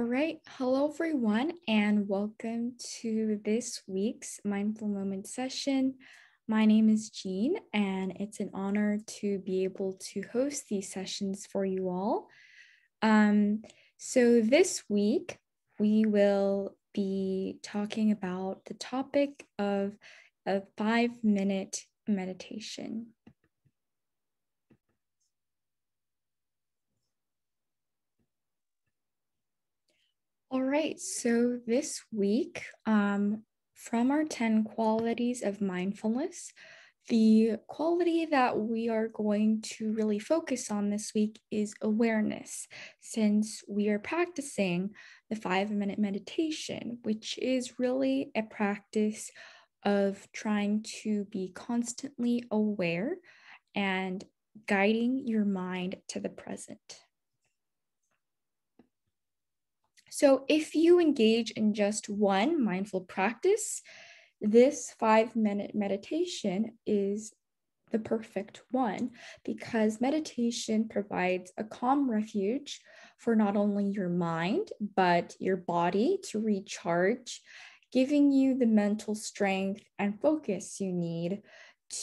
All right. Hello, everyone, and welcome to this week's Mindful Moment session. My name is Jean, and it's an honor to be able to host these sessions for you all. So this week, we will be talking about the topic of a 5-minute meditation. All right, so this week, from our 10 qualities of mindfulness, the quality that we are going to really focus on this week is awareness, since we are practicing the 5-minute meditation, which is really a practice of trying to be constantly aware and guiding your mind to the present. So if you engage in just one mindful practice, this 5-minute meditation is the perfect one because meditation provides a calm refuge for not only your mind, but your body to recharge, giving you the mental strength and focus you need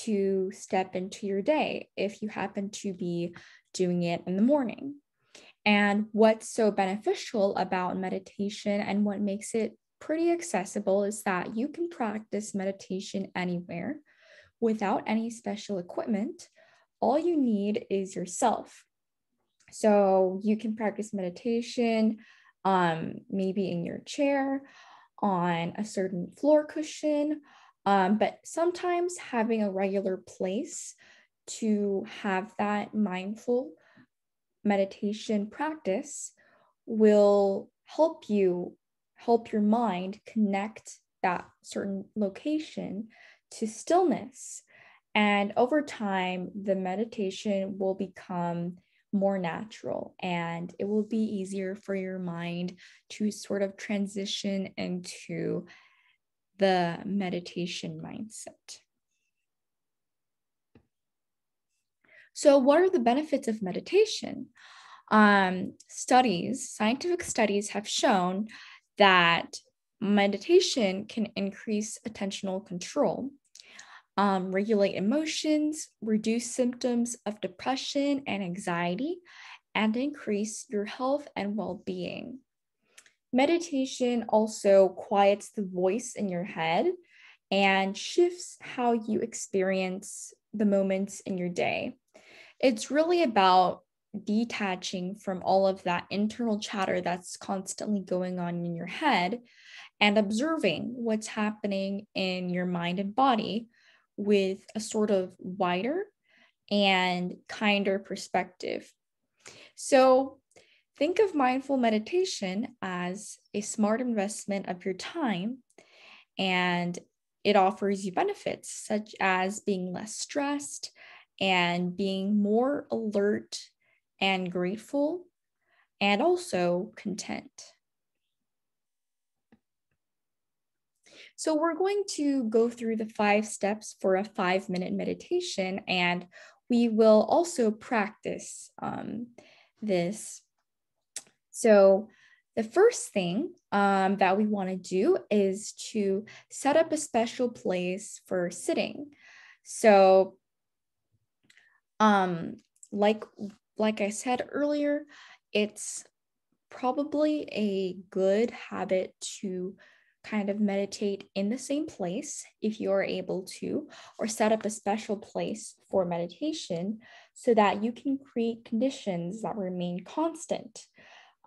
to step into your day if you happen to be doing it in the morning. And what's so beneficial about meditation and what makes it pretty accessible is that you can practice meditation anywhere without any special equipment. All you need is yourself. So you can practice meditation maybe in your chair, on a certain floor cushion, but sometimes having a regular place to have that mindful meditation practice will help your mind connect that certain location to stillness. And over time, the meditation will become more natural and it will be easier for your mind to sort of transition into the meditation mindset. So, what are the benefits of meditation? Scientific studies have shown that meditation can increase attentional control, regulate emotions, reduce symptoms of depression and anxiety, and increase your health and well-being. Meditation also quiets the voice in your head and shifts how you experience the moments in your day. It's really about detaching from all of that internal chatter that's constantly going on in your head and observing what's happening in your mind and body with a sort of wider and kinder perspective. So think of mindful meditation as a smart investment of your time, and it offers you benefits such as being less stressed and being more alert and grateful and also content. So we're going to go through the 5 steps for a 5-minute meditation, and we will also practice this. So the first thing that we want to do is to set up a special place for sitting. So like I said earlier, it's probably a good habit to kind of meditate in the same place if you're able to, or set up a special place for meditation so that you can create conditions that remain constant,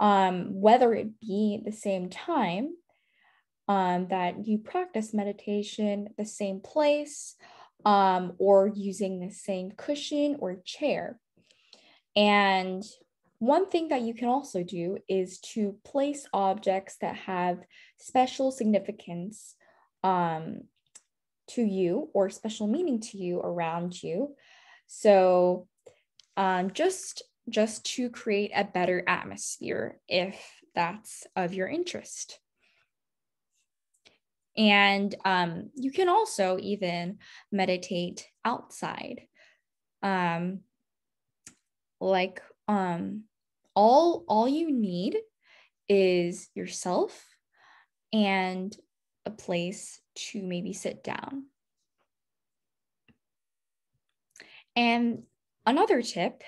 whether it be the same time that you practice meditation, the same place, or using the same cushion or chair. And one thing that you can also do is to place objects that have special significance to you or special meaning to you around you. So just to create a better atmosphere if that's of your interest. And you can also even meditate outside. All you need is yourself and a place to maybe sit down. And another tip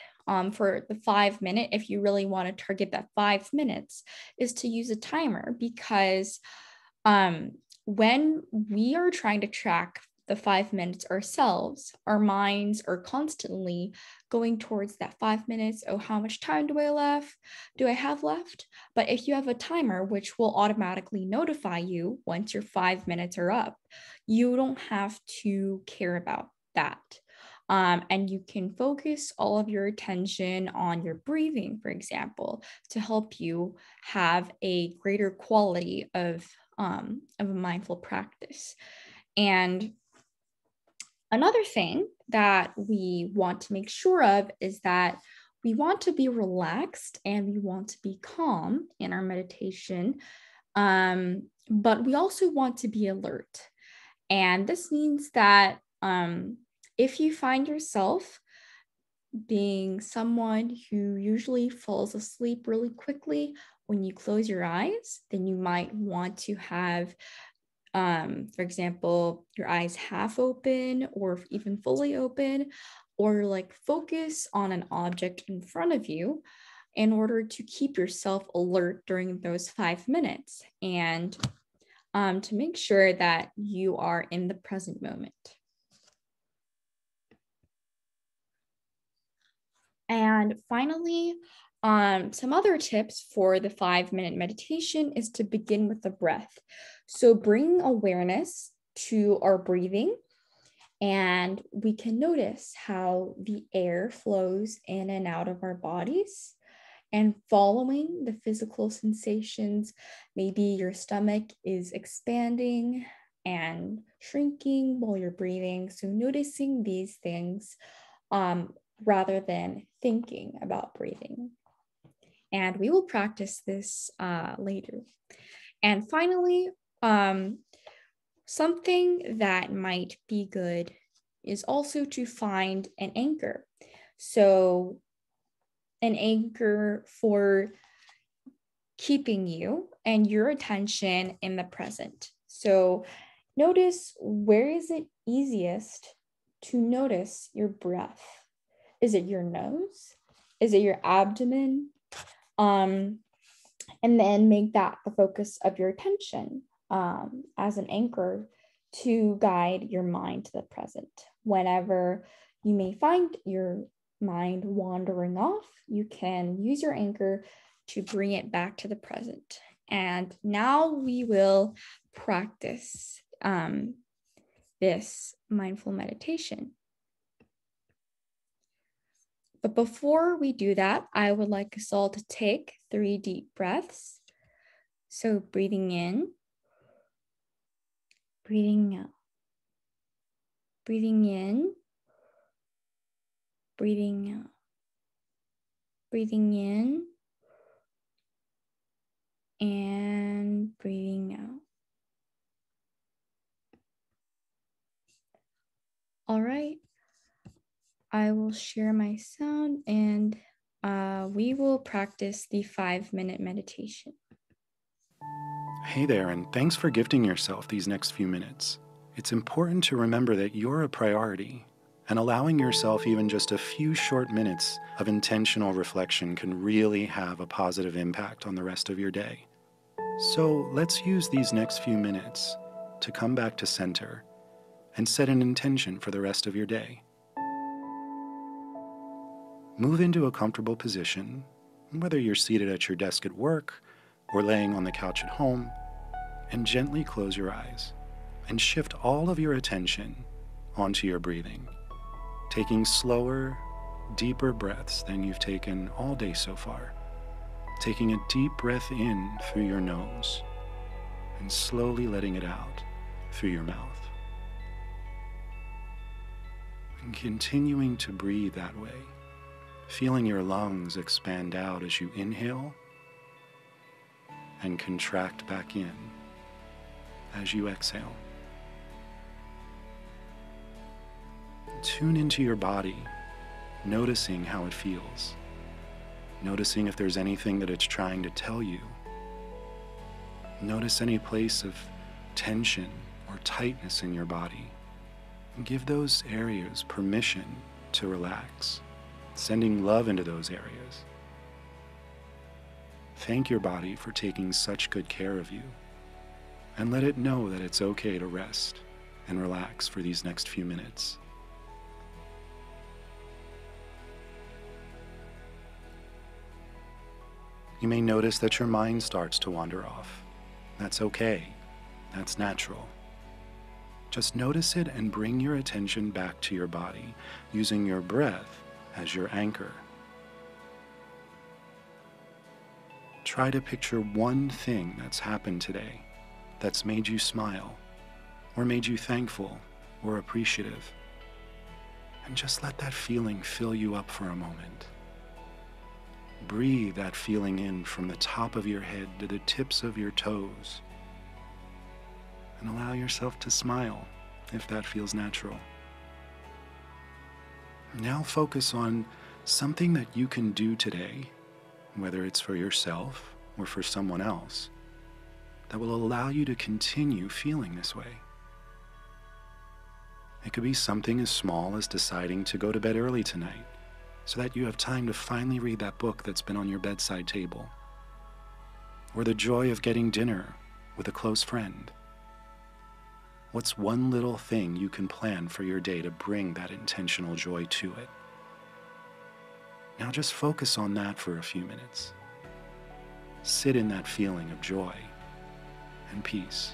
for the 5 minute, if you really want to target that 5 minutes, is to use a timer, because when we are trying to track the 5 minutes ourselves, our minds are constantly going towards that 5 minutes. Oh, how much time do I have left? But if you have a timer, which will automatically notify you once your 5 minutes are up, you don't have to care about that. And you can focus all of your attention on your breathing, for example, to help you have a greater quality of a mindful practice. And another thing that we want to make sure of is that we want to be relaxed and we want to be calm in our meditation, but we also want to be alert. And this means that if you find yourself being someone who usually falls asleep really quickly when you close your eyes, then you might want to have, for example, your eyes half open or even fully open, or like focus on an object in front of you in order to keep yourself alert during those 5 minutes, and to make sure that you are in the present moment. And finally, some other tips for the 5 minute meditation is to begin with the breath. So bring awareness to our breathing, and we can notice how the air flows in and out of our bodies, and following the physical sensations. Maybe your stomach is expanding and shrinking while you're breathing. So noticing these things rather than thinking about breathing. And we will practice this later. And finally, something that might be good is also to find an anchor. So an anchor for keeping you and your attention in the present. So notice, where is it easiest to notice your breath? Is it your nose? Is it your abdomen? And then make that the focus of your attention as an anchor to guide your mind to the present. Whenever you may find your mind wandering off, you can use your anchor to bring it back to the present. And now we will practice this mindful meditation. But before we do that, I would like us all to take 3 deep breaths. So breathing in, breathing out, breathing in, breathing out, breathing in, and breathing out. All right. I will share my sound, and we will practice the 5-minute meditation. Hey there, and thanks for gifting yourself these next few minutes. It's important to remember that you're a priority, and allowing yourself even just a few short minutes of intentional reflection can really have a positive impact on the rest of your day. So let's use these next few minutes to come back to center and set an intention for the rest of your day. Move into a comfortable position, whether you're seated at your desk at work or laying on the couch at home, and gently close your eyes and shift all of your attention onto your breathing, taking slower, deeper breaths than you've taken all day so far, taking a deep breath in through your nose and slowly letting it out through your mouth, and continuing to breathe that way, feeling your lungs expand out as you inhale and contract back in as you exhale. Tune into your body, noticing how it feels, noticing if there's anything that it's trying to tell you Notice any place of tension or tightness in your body, and give those areas permission to relax, sending love into those areas. Thank your body for taking such good care of you, and let it know that it's okay to rest and relax for these next few minutes. You may notice that your mind starts to wander off. That's okay. That's natural. Just notice it and bring your attention back to your body, using your breath as your anchor. Try to picture one thing that's happened today that's made you smile, or made you thankful or appreciative. And just let that feeling fill you up for a moment. Breathe that feeling in from the top of your head to the tips of your toes. And allow yourself to smile if that feels natural. Now focus on something that you can do today, whether it's for yourself or for someone else, that will allow you to continue feeling this way. It could be something as small as deciding to go to bed early tonight, so that you have time to finally read that book that's been on your bedside table. Or the joy of getting dinner with a close friend. What's one little thing you can plan for your day to bring that intentional joy to it? Now just focus on that for a few minutes. Sit in that feeling of joy and peace.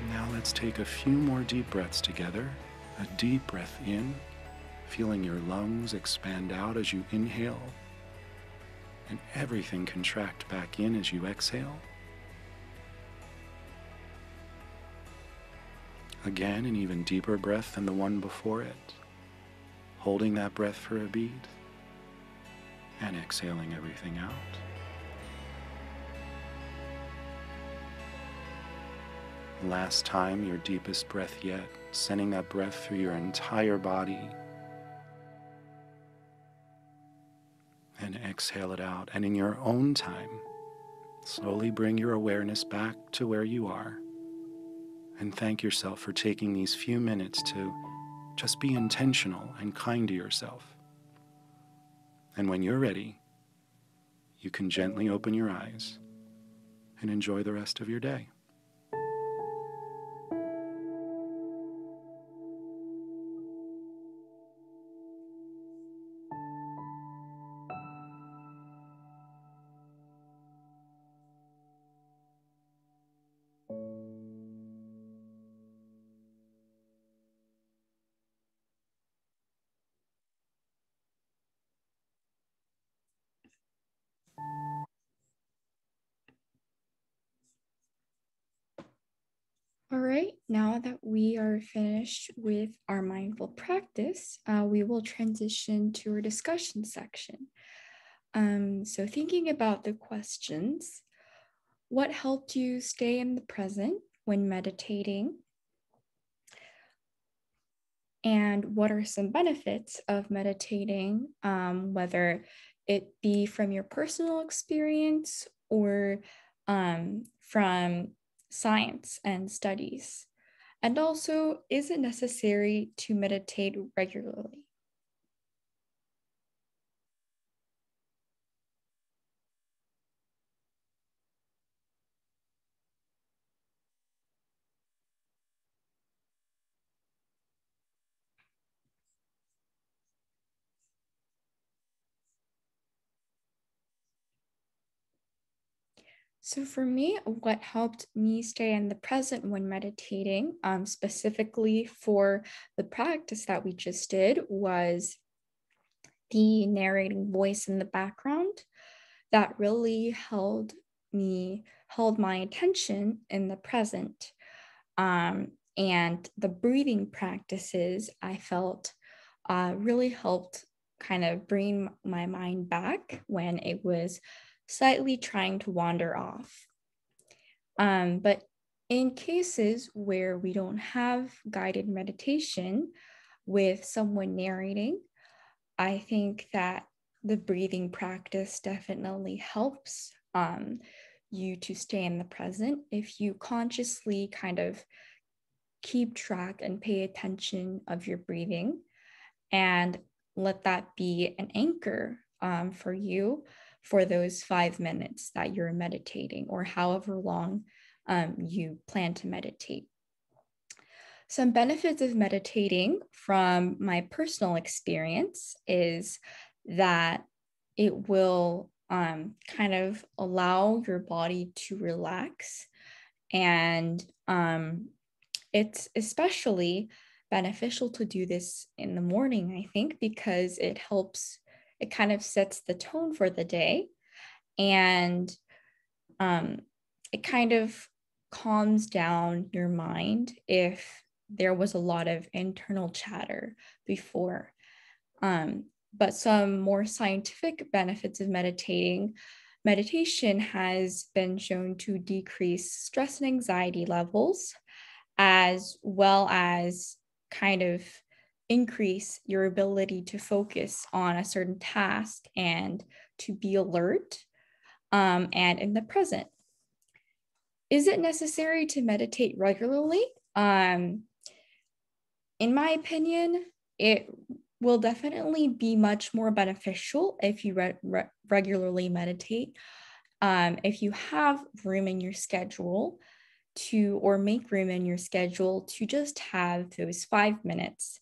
Now let's take a few more deep breaths together. A deep breath in, feeling your lungs expand out as you inhale, and everything contract back in as you exhale. Again, an even deeper breath than the one before it, holding that breath for a beat, and exhaling everything out. Last time, your deepest breath yet, sending that breath through your entire body. And exhale it out. And in your own time, slowly bring your awareness back to where you are. And thank yourself for taking these few minutes to just be intentional and kind to yourself. And when you're ready, you can gently open your eyes and enjoy the rest of your day. All right, now that we are finished with our mindful practice, we will transition to our discussion section. So thinking about the questions, what helped you stay in the present when meditating? And what are some benefits of meditating, whether it be from your personal experience or from science and studies? And also, is it necessary to meditate regularly? So for me, what helped me stay in the present when meditating, specifically for the practice that we just did, was the narrating voice in the background that really held my attention in the present. And the breathing practices I felt really helped kind of bring my mind back when it was slightly trying to wander off. But in cases where we don't have guided meditation with someone narrating, I think that the breathing practice definitely helps you to stay in the present if you consciously kind of keep track and pay attention of your breathing and let that be an anchor for you for those 5 minutes that you're meditating or however long you plan to meditate. Some benefits of meditating from my personal experience is that it will kind of allow your body to relax. And it's especially beneficial to do this in the morning, I think, because it kind of sets the tone for the day. And it kind of calms down your mind if there was a lot of internal chatter before. But some more scientific benefits of meditation has been shown to decrease stress and anxiety levels, as well as kind of increase your ability to focus on a certain task and to be alert and in the present. Is it necessary to meditate regularly? In my opinion, it will definitely be much more beneficial if you regularly meditate. If you have room in your schedule or make room in your schedule to just have those 5 minutes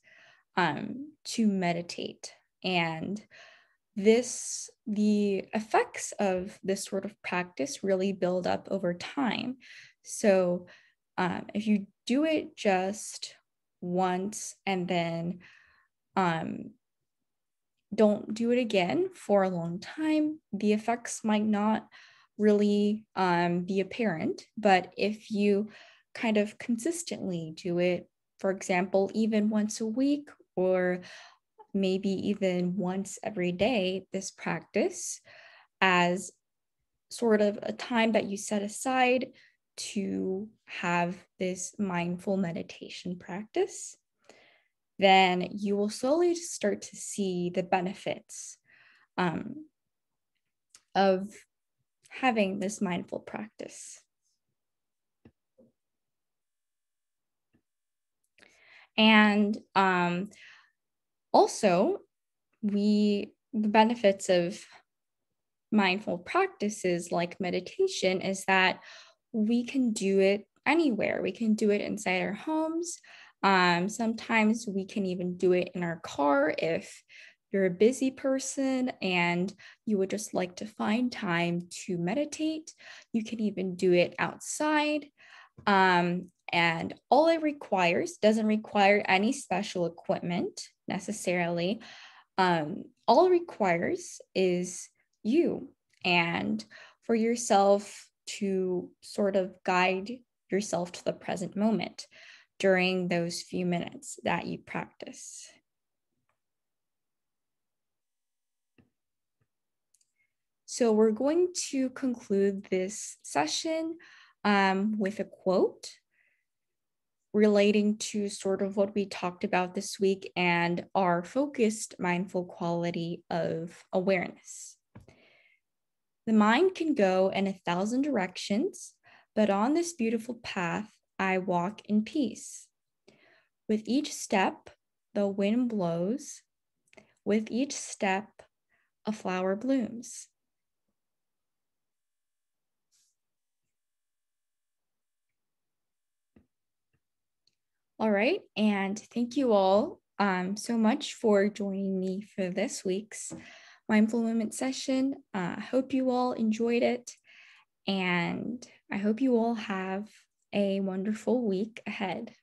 to meditate. And the effects of this sort of practice really build up over time. So if you do it just once and then don't do it again for a long time, the effects might not really be apparent. But if you kind of consistently do it, for example, even once a week or maybe even once every day, this practice as sort of a time that you set aside to have this mindful meditation practice, then you will slowly start to see the benefits of having this mindful practice. And also, the benefits of mindful practices like meditation is that we can do it anywhere. We can do it inside our homes. Sometimes we can even do it in our car if you're a busy person and you would just like to find time to meditate. You can even do it outside. And all it doesn't require any special equipment necessarily. All it requires is you and for yourself to sort of guide yourself to the present moment during those few minutes that you practice. So we're going to conclude this session with a quote relating to sort of what we talked about this week and our focused mindful quality of awareness. The mind can go in 1,000 directions, but on this beautiful path, I walk in peace. With each step, the wind blows. With each step, a flower blooms. All right, and thank you all so much for joining me for this week's Mindful Moment session. I hope you all enjoyed it. And I hope you all have a wonderful week ahead.